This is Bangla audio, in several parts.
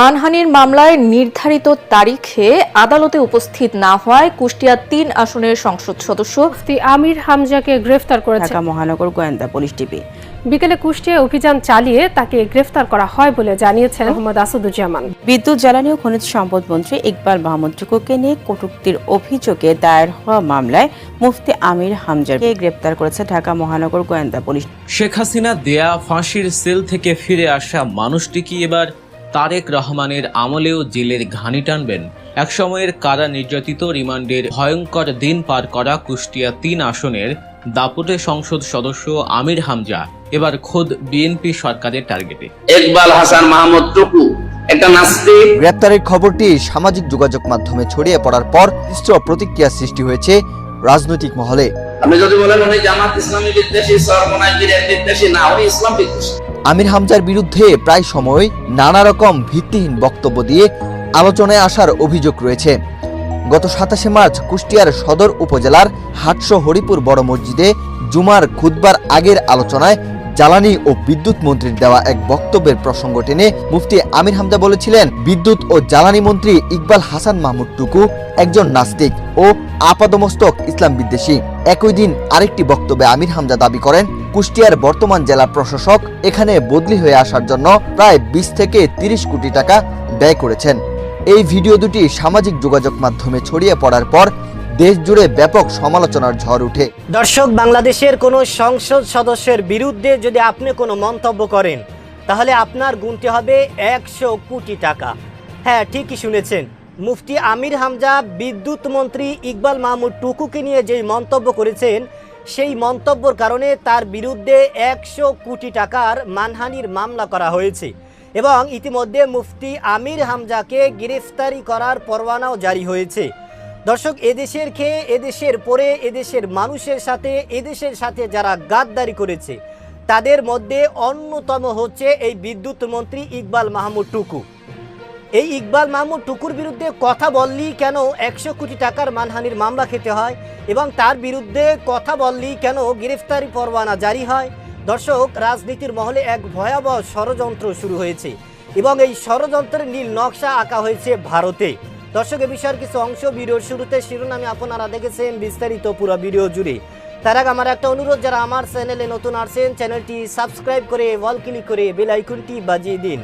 মানহানির মামলায় নির্ধারিত তারিখে আদালতে উপস্থিত না হওয়ায় কুষ্টিয়া ৩ আসনের সংসদ সদস্য মুফতি আমির হামজাকে গ্রেফতার করেছে ঢাকা মহানগর গোয়েন্দা পুলিশ টিভি। বিকেলে কুষ্টিয়ায় অভিযান চালিয়ে তাকে গ্রেফতার করা হয় বলে জানিয়েছেন মোহাম্মদ আসাদুজ্জামান। বিদ্যুৎ, জ্বালানি ও খনিজ সম্পদ মন্ত্রী ইকবাল মাহমুদ টুকুকে নিয়ে কটূক্তির অভিযোগে দায়ের হওয়া মামলায় মুফতি আমির হামজাকে গ্রেফতার করেছে ঢাকা মহানগর গোয়েন্দা পুলিশ। শেখ হাসিনা দেয়া ফাঁসির সেল থেকে ফিরে আসা মানুষটি কি এবার তারেক রহমানের আমলেও জেলের ঘানি টানবেন? একসময়ের কারা নির্যাতিত রিমান্ডের ভয়ঙ্কর দিন পার করা কুষ্টিয়া ৩ আসনের দাপুটে সংসদ সদস্য আমির হামজা এবার খোদ বিএনপি সরকারের টার্গেটে। ইকবাল হাসান মাহমুদ টুকু একটা নাস্তিক। গ্রেপ্তারের খবরটি সামাজিক যোগাযোগ মাধ্যমে ছড়িয়ে পড়ার পর মিশ্র প্রতিক্রিয়া সৃষ্টি হয়েছে রাজনৈতিক মহলে। আপনি যদি বলেন উনি জামাত ইসলামী বিদ্বেষী, সরমনায় বিদ্বেষী, না, উনি ইসলাম বিদ্বেষী। আমির হামজার বিরুদ্ধে প্রায় সময় নানা রকম ভিত্তিহীন বক্তব্য দিয়ে আলোচনায় আসার অভিযোগ রয়েছে। গত ২৭শে মার্চ কুষ্টিয়ার সদর উপজেলার হাটশো হরিপুর বড় মসজিদে জুমার খুতবার আগের আলোচনায় জ্বালানি ও বিদ্যুৎ মন্ত্রীর দেওয়া এক বক্তব্যের প্রসঙ্গ টেনে মুফতি আমির হামজা বলেছিলেন, বিদ্যুৎ ও জ্বালানি মন্ত্রী ইকবাল হাসান মাহমুদ টুকু একজন নাস্তিক ও আপাদমস্তক ইসলাম বিদ্বেষী। একই দিন আরেকটি বক্তব্যে আমির হামজা দাবি করেন, কুষ্টিয়ার বর্তমান জেলা প্রশাসক এখানে বদলি হয়ে আসার জন্য প্রায় ২০ থেকে ৩০ কোটি টাকা ব্যয় করেছেন। এই ভিডিও দুটি সামাজিক যোগাযোগ মাধ্যমে ছড়িয়ে পড়ার পর দেশ জুড়ে ব্যাপক সমালোচনার ঝড় ওঠে। দর্শক, বাংলাদেশের কোনো সংসদ সদস্যের বিরুদ্ধে যদি আপনি কোনো মন্তব্য করেন তাহলে আপনার গুনতে হবে ১০০ কোটি টাকা। হ্যাঁ, ঠিকই শুনেছেন। মুফতি আমির হামজা বিদ্যুৎ মন্ত্রী ইকবাল মাহমুদ টুকুকে নিয়ে যেই মন্তব্য করেছেন, সেই মন্তব্যের কারণে তার বিরুদ্ধে ১০০ কোটি টাকার মানহানির মামলা করা হয়েছে এবং ইতিমধ্যে মুফতি আমির হামজাকে গ্রেফতারি করার পরোয়ানাও জারি হয়েছে। দর্শক, এদেশের খেয়ে এদেশের পরে এদেশের মানুষের সাথে এদেশের সাথে যারা গাদ্দারি করেছে তাদের মধ্যে অন্যতম হচ্ছে এই বিদ্যুৎ মন্ত্রী ইকবাল মাহমুদ টুকু। এই ইকবাল মাহমুদ টুকুর বিরুদ্ধে কথা বললেই কেন ১০০ কোটি টাকার মানহানির মামলা খেতে হয় এবং তার বিরুদ্ধে কথা বললেই কেন গ্রেফতারি পরোয়ানা জারি হয়? দর্শক, রাজনীতির মহলে এক ভয়াবহ ষড়যন্ত্র শুরু হয়েছে এবং এই ষড়যন্ত্রের নীল নকশা আঁকা হয়েছে ভারতে। দর্শক, এ বিষয়ের কিছু অংশ ভিডিওর শুরুতে শিরোনামে আপনারা দেখেছেন, বিস্তারিত পুরো ভিডিও জুড়ে। তার আগে আমার একটা অনুরোধ, যারা আমার চ্যানেলে নতুন আসছেন চ্যানেলটি সাবস্ক্রাইব করে অল ক্লিক করে বেল আইকনটি বাজিয়ে দিন।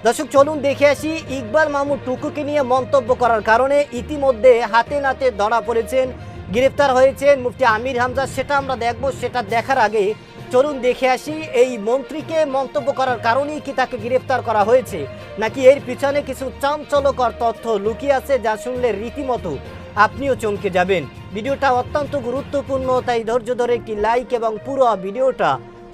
দর্শক, চলুন দেখে আসি ইকবাল মাহমুদ টুকুকে নিয়ে মন্তব্য করার কারণে ইতিমধ্যে হাতে নাতে ধরা পড়েছেন, গ্রেফতার হয়েছেন মুফতি আমির হামজা। সেটা আমরা দেখব। সেটা দেখার আগে চলুন দেখে আসি এই মন্ত্রীকে মন্তব্য করার কারণেই কি তাকে গ্রেফতার করা হয়েছে, নাকি এর পিছনে কিছু চাঞ্চল্যকর তথ্য লুকিয়ে আছে যা শুনলে রীতিমতো আপনিও চমকে যাবেন। ভিডিওটা অত্যন্ত গুরুত্বপূর্ণ, তাই ধৈর্য ধরে একটি লাইক এবং পুরো ভিডিওটা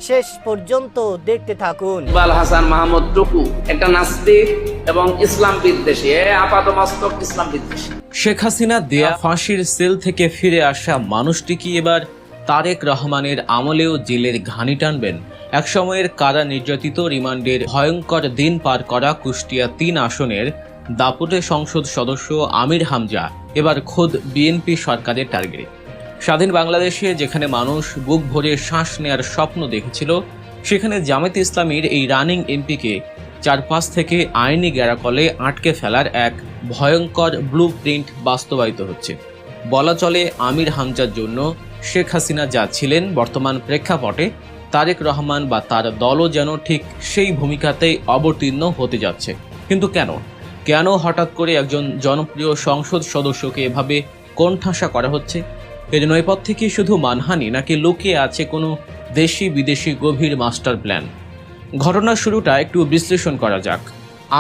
শেষ পর্যন্ত দেখতে থাকুন। ইকবাল হাসান মাহমুদ টুকু একটা নাস্তিক এবং ইসলাম বিদ্বেষী, আপাতমস্তক ইসলাম বিদ্বেষী। শেখ হাসিনা দেয়া ফাঁসির সেল থেকে ফিরে আসা মানুষটি কি এবার তারেক রহমানের আমলেও জেলের ঘানি টানবেন? একসময়ের কারা নির্যাতিত রিমান্ডের ভয়ঙ্কর দিন পার করা কুষ্টিয়া ৩ আসনের দাপুটে সংসদ সদস্য আমির হামজা এবার খোদ বিএনপি সরকারের টার্গেটে। স্বাধীন বাংলাদেশে যেখানে মানুষ বুক ভরে শ্বাস নেয়ার স্বপ্ন দেখেছিল, সেখানে জামায়াতে ইসলামীর এই রানিং এমপিকে চারপাশ থেকে আইনি গ্যারাকলে আটকে ফেলার এক ভয়ঙ্কর ব্লু প্রিন্ট বাস্তবায়িত হচ্ছে। বলা চলে, আমির হামজার জন্য শেখ হাসিনা যা ছিলেন, বর্তমান প্রেক্ষাপটে তারেক রহমান বা তার দলও যেন ঠিক সেই ভূমিকাতেই অবতীর্ণ হতে যাচ্ছে। কিন্তু কেন হঠাৎ করে একজন জনপ্রিয় সংসদ সদস্যকে এভাবে কোণঠাসা করা হচ্ছে? এর নৈপথ্যে কি শুধু মানহানি, নাকি লুকিয়ে আছে কোনো দেশি বিদেশি গভীর মাস্টার প্ল্যান? ঘটনার শুরুটা একটু বিশ্লেষণ করা যাক।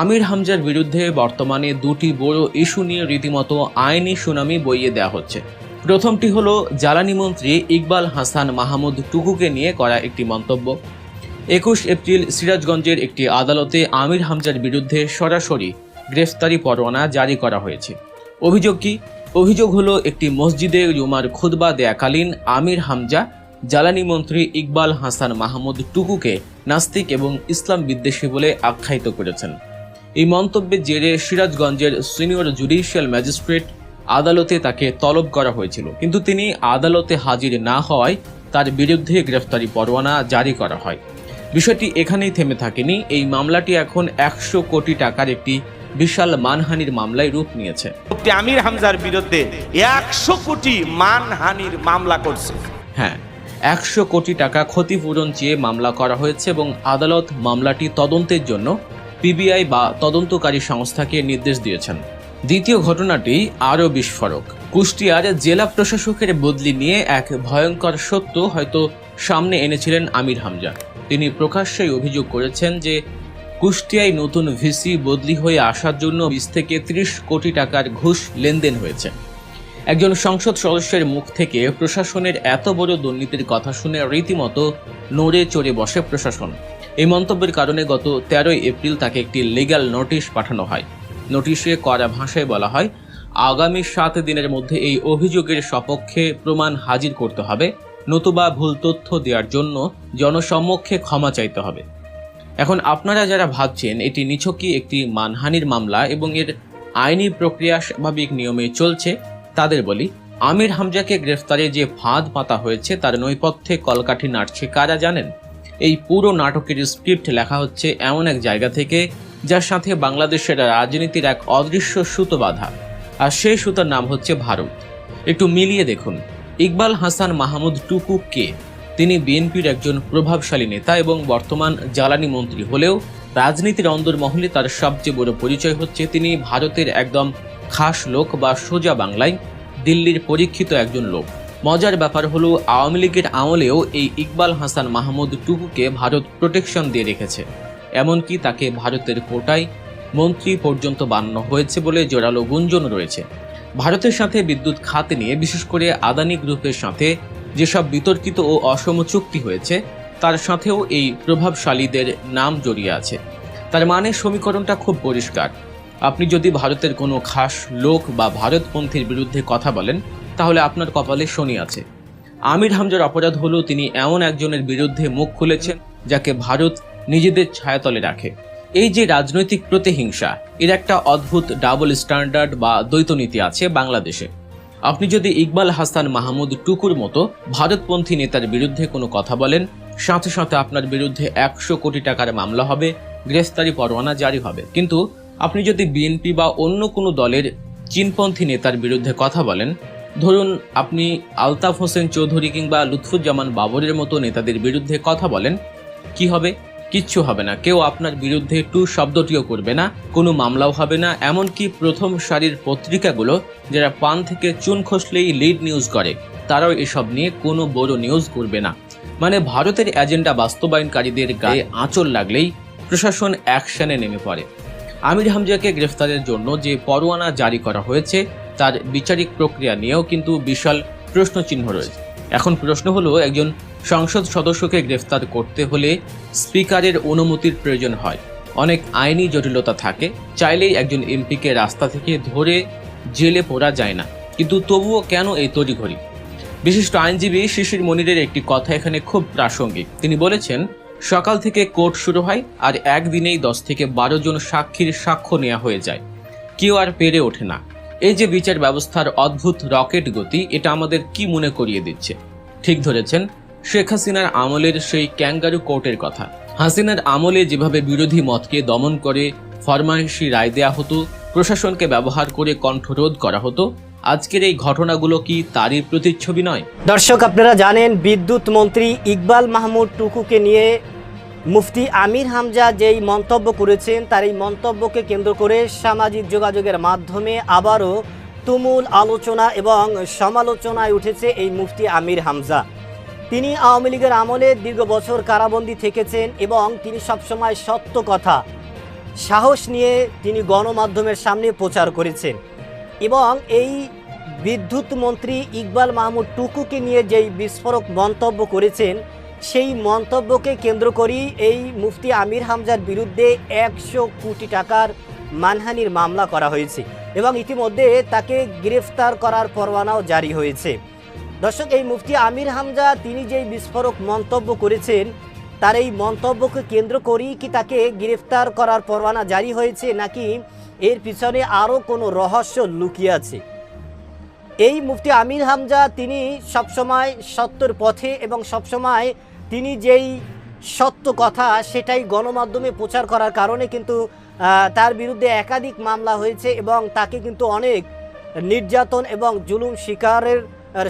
আমির হামজার বিরুদ্ধে বর্তমানে দুটি বড় ইস্যু নিয়ে রীতিমতো আইনি শুনানি বইয়ে দেওয়া হচ্ছে। প্রথমটি হলো জ্বালানি মন্ত্রী ইকবাল হাসান মাহমুদ টুকুকে নিয়ে করা একটি মন্তব্য। ২১ এপ্রিল সিরাজগঞ্জের একটি আদালতে আমির হামজার বিরুদ্ধে সরাসরি গ্রেফতারি পরোয়ানা জারি করা হয়েছে। অভিযোগ কি? অভিযোগ হলো, একটি মসজিদে জুমার খুতবা দেয়াকালীন আমির হামজা জ্বালানি মন্ত্রী ইকবাল হাসান মাহমুদ টুকুকে নাস্তিক এবং ইসলাম বিদ্বেষী বলে আখ্যায়িত করেছেন। এই মন্তব্যের জেরে সিরাজগঞ্জের সিনিয়র জুডিশিয়াল ম্যাজিস্ট্রেট আদালতে তাকে তলব করা হয়েছিল, কিন্তু তিনি আদালতে হাজির না হওয়ায় তার বিরুদ্ধে গ্রেফতারি পরোয়ানা জারি করা হয়। বিষয়টি এখানেই থেমে থাকেনি। এই মামলাটি এখন ১০০ কোটি টাকার একটি বিশাল মানহানির মামলায় রূপ নিয়েছে। মুফতি আমির হামজার বিরুদ্ধে 100 কোটি মানহানির মামলা করছে। হ্যাঁ, 100 কোটি টাকা ক্ষতিপূরণ চেয়ে মামলা করা হয়েছে এবং আদালত মামলাটি তদন্তের জন্য পিবিআই বা তদন্তকারী সংস্থাকে নির্দেশ দিয়েছেন। দ্বিতীয় ঘটনাটি আরও বিস্ফোরক। কুষ্টিয়ার জেলা প্রশাসকের বদলি নিয়ে এক ভয়ঙ্কর সত্য হয়তো সামনে এনেছিলেন আমির হামজা। তিনি প্রকাশ্যেই অভিযোগ করেছেন যে কুষ্টিয়ায় নতুন ভিসি বদলি হয়ে আসার জন্য 20 থেকে 30 কোটি টাকার ঘুষ লেনদেন হয়েছে। একজন সংসদ সদস্যের মুখ থেকে প্রশাসনের এত বড় দুর্নীতির কথা শুনে রীতিমতো নড়ে চড়ে বসে প্রশাসন। এই মন্তব্যের কারণে গত 13 এপ্রিল তাকে একটি লিগ্যাল নোটিশ পাঠানো হয়। নোটিশে কড়া ভাষায় বলা হয়, আগামী 7 দিনের মধ্যে এই অভিযোগের সপক্ষে প্রমাণ হাজির করতে হবে, নতুবা ভুল তথ্য দেওয়ার জন্য জনসম্মুখে ক্ষমা চাইতে হবে। এখন আপনারা যারা ভাবছেন এটি নিছকই একটি মানহানির মামলা এবং এর আইনি প্রক্রিয়া স্বাভাবিক নিয়মে চলছে, তাদের বলি, আমির হামজাকে গ্রেফতারে যে ফাঁদ পাতা হয়েছে তার নৈপথ্যে কলকাঠি নাড়ছে কারা জানেন? এই পুরো নাটকের স্ক্রিপ্ট লেখা হচ্ছে এমন এক জায়গা থেকে যার সাথে বাংলাদেশের রাজনীতির এক অদৃশ্য সুতো বাঁধা, আর সেই সুতার নাম হচ্ছে ভারত। একটু মিলিয়ে দেখুন, ইকবাল হাসান মাহমুদ টুকু কে? তিনি বিএনপির একজন প্রভাবশালী নেতা এবং বর্তমান জ্বালানি মন্ত্রী হলেও রাজনীতির অন্দরমহলে তার সবচেয়ে বড় পরিচয় হচ্ছে তিনি ভারতের একদম খাস লোক বা সোজা বাংলায় দিল্লির পরীক্ষিত একজন লোক। মজার ব্যাপার হলো আওয়ামী লীগের আমলেও এই ইকবাল হাসান মাহমুদ টুকুকে ভারত প্রোটেকশন দিয়ে রেখেছে, এমনকি তাকে ভারতের কোটায় মন্ত্রী পর্যন্ত বানানো হয়েছে বলে জোরালো গুঞ্জন রয়েছে। ভারতের সাথে বিদ্যুৎ খাত নিয়ে বিশেষ করে আদানি গ্রুপের সাথে যেসব বিতর্কিত ও অসম চুক্তি হয়েছে তার সাথেও এই প্রভাবশালীদের নাম জড়িয়ে আছে। তার মানে সমীকরণটা খুব পরিষ্কার। আপনি যদি ভারতের কোনো খাস লোক বা ভারতপন্থীর বিরুদ্ধে কথা বলেন তাহলে আপনার কপালে শনি আছে। আমির হামজার অপরাধ হলো তিনি এমন একজনের বিরুদ্ধে মুখ খুলেছেন যাকে ভারত নিজেদের ছায়াতলে রাখে। এই যে রাজনৈতিক প্রতিহিংসা, এর একটা অদ্ভুত ডাবল স্ট্যান্ডার্ড বা দ্বৈত নীতি আছে বাংলাদেশে। আপনি যদি ইকবাল হাসান মাহমুদ টুকুর মতো ভারতপন্থী নেতার বিরুদ্ধে কোনো কথা বলেন, সাথে সাথে আপনার বিরুদ্ধে 100 কোটি টাকার মামলা হবে, গ্রেফতারি পরোয়ানা জারি হবে। কিন্তু আপনি যদি বিএনপি বা অন্য কোনো দলের চীনপন্থী নেতার বিরুদ্ধে কথা বলেন, ধরুন আপনি আলতাফ হোসেন চৌধুরী কিংবা লুৎফুজ্জামান বাবরের মতো নেতাদের বিরুদ্ধে কথা বলেন, কি হবে? কিচ্ছু হবে না। কেউ আপনার বিরুদ্ধে টু শব্দটিও করবে না, কোনো মামলাও হবে না। এমনকি প্রথম সারির পত্রিকাগুলো যারা পান থেকে চুন খসলেই লিড নিউজ করে, তারাও এসব নিয়ে কোনো বড় নিউজ করবে না। মানে ভারতের এজেন্ডা বাস্তবায়নকারীদের গায়ে আঁচল লাগলেই প্রশাসন অ্যাকশনে নেমে পড়ে। আমির হামজাকে গ্রেফতারের জন্য যে পরোয়ানা জারি করা হয়েছে তার বিচারিক প্রক্রিয়া নিয়েও কিন্তু বিশাল প্রশ্নচিহ্ন রয়েছে। এখন প্রশ্ন হলো, একজন সংসদ সদস্যকে গ্রেফতার করতে হলে স্পিকারের অনুমতির প্রয়োজন হয়, অনেক আইনি জটিলতা থাকে, চাইলেই একজন এমপিকে রাস্তা থেকে ধরে জেলে পোরা যায় না। কিন্তু তবুও কেন এই তড়িঘড়ি? বিশিষ্ট আইনজীবী শিশির মনিরের একটি কথা এখানে খুব প্রাসঙ্গিক। তিনি বলেছেন, সকাল থেকে কোর্ট শুরু হয় আর একদিনেই 10 থেকে 12 জন সাক্ষীর সাক্ষ্য নেওয়া হয়ে যায়, কেউ আর পেরে ওঠে না। এই যে বিচার ব্যবস্থার অদ্ভুত রকেট গতি, এটা আমাদের কি মনে করিয়ে দিচ্ছে? ঠিক ধরেছেন, শেখ হাসিনার আমলের সেই ক্যাঙ্গারু কোর্টের কথা। হাসিনার আমলে যেভাবে বিরোধী মতকে দমন করে ফরমাইশি রায় দেয়া হতো, প্রশাসনকে ব্যবহার করে কণ্ঠরোধ করা হতো, আজকের এই ঘটনাগুলো কি তারই প্রতিচ্ছবি নয়? দর্শক, আপনারা জানেন বিদ্যুৎ মন্ত্রী ইকবাল মাহমুদ টুকুকে নিয়ে মুফতি আমির হামজা যেই মন্তব্য করেছেন, তার এই মন্তব্যকে কেন্দ্র করে সামাজিক যোগাযোগের মাধ্যমে আবারও তুমুল আলোচনা এবং সমালোচনায় উঠেছে এই মুফতি আমির হামজা। তিনি আওয়ামী লীগের আমলে দীর্ঘ বছর কারাবন্দী থেকেছেন এবং তিনি সবসময় সত্য কথা সাহস নিয়ে তিনি গণমাধ্যমের সামনে প্রচার করেছেন। এবং এই বিদ্যুৎ মন্ত্রী ইকবাল মাহমুদ টুকুকে নিয়ে যেই বিস্ফোরক মন্তব্য করেছেন, সেই মন্তব্যকে কেন্দ্র করেই এই মুফতি আমির হামজার বিরুদ্ধে 100 কোটি টাকার মানহানির মামলা করা হয়েছে এবং ইতিমধ্যে তাকে গ্রেফতার করার পরোয়ানাও জারি হয়েছে। দর্শক, এই মুফতি আমির হামজা তিনি যেই বিস্ফোরক মন্তব্য করেছেন, তার এই মন্তব্যকে কেন্দ্র করেই কি তাকে গ্রেফতার করার পরোয়ানা জারি হয়েছে, নাকি এর পিছনে আরও কোনো রহস্য লুকিয়ে আছে? এই মুফতি আমির হামজা তিনি সবসময় সত্যের পথে এবং সবসময় তিনি যেই সত্য কথা সেটাই গণমাধ্যমে প্রচার করার কারণে কিন্তু তার বিরুদ্ধে একাধিক মামলা হয়েছে এবং তাকে কিন্তু অনেক নির্যাতন এবং জুলুম শিকারের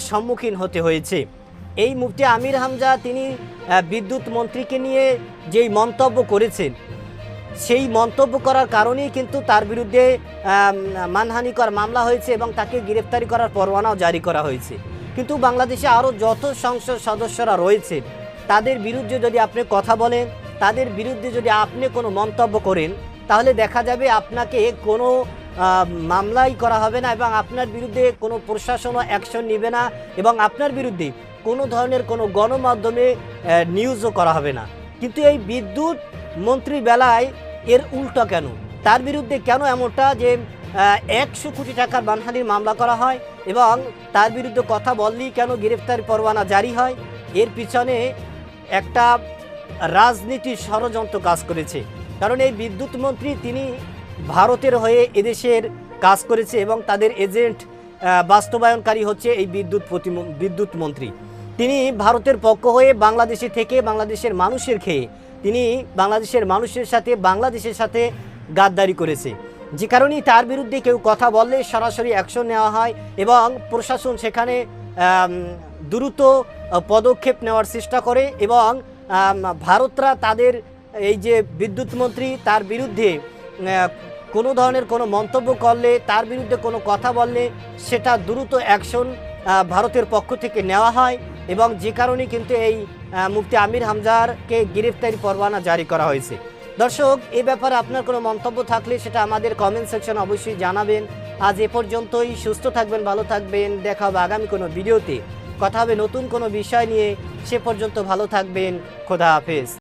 সম্মুখীন হতে হয়েছে। এই মুফতি আমির হামজা তিনি বিদ্যুৎ মন্ত্রীকে নিয়ে যেই মন্তব্য করেছেন, সেই মন্তব্য করার কারণেই কিন্তু তার বিরুদ্ধে মানহানিকর মামলা হয়েছে এবং তাকে গ্রেফতারি করার পরোয়ানাও জারি করা হয়েছে। কিন্তু বাংলাদেশে আরও যত সংসদ সদস্যরা রয়েছে তাদের বিরুদ্ধে যদি আপনি কথা বলেন, তাদের বিরুদ্ধে যদি আপনি কোনো মন্তব্য করেন, তাহলে দেখা যাবে আপনাকে কোনো মামলাই করা হবে না এবং আপনার বিরুদ্ধে কোনো প্রশাসনও অ্যাকশন নেবে না এবং আপনার বিরুদ্ধে কোনো ধরনের কোনো গণমাধ্যমে নিউজও করা হবে না। কিন্তু এই বিদ্যুৎ মন্ত্রীর বেলায় এর উল্টো কেন? তার বিরুদ্ধে কেন এমনটা যে 100 কোটি টাকার মানহানির মামলা করা হয় এবং তার বিরুদ্ধে কথা বললেই কেন গ্রেফতারি পরোয়ানা জারি হয়? এর পিছনে একটা রাজনীতির ষড়যন্ত্র কাজ করেছে। কারণ এই বিদ্যুৎ মন্ত্রী তিনি ভারতের হয়ে এদেশের কাজ করেছে এবং তাদের এজেন্ট বাস্তবায়নকারী হচ্ছে এই বিদ্যুৎ মন্ত্রী। তিনি ভারতের পক্ষ হয়ে বাংলাদেশে থেকে বাংলাদেশের মানুষের খেয়ে তিনি বাংলাদেশের বাংলাদেশের সাথে গাদ্দারি করেছে, যে কারণেই তার বিরুদ্ধে কেউ কথা বললে সরাসরি অ্যাকশন নেওয়া হয় এবং প্রশাসন সেখানে দ্রুত পদক্ষেপ নেওয়ার চেষ্টা করে এবং ভারতরা তাদের এই যে বিদ্যুৎ মন্ত্রী তার বিরুদ্ধে কোনো ধরনের কোনো মন্তব্য করলে, তার বিরুদ্ধে কোনো কথা বললে সেটা দ্রুত অ্যাকশন ভারতের পক্ষ থেকে নেওয়া হয় এবং যে কারণে কিন্তু এই মুফতি আমির হামজারকে গ্রেফতারি পরোয়ানা জারি করা হয়েছে। দর্শক, এই ব্যাপারে আপনার কোনো মন্তব্য থাকলে সেটা আমাদের কমেন্ট সেকশনে অবশ্যই জানাবেন। আজ এ পর্যন্তই। সুস্থ থাকবেন, ভালো থাকবেন। দেখা হবে আগামী কোনো ভিডিওতে, কথা হবে নতুন কোনো বিষয় নিয়ে। সে পর্যন্ত ভালো থাকবেন। খোদা হাফেজ।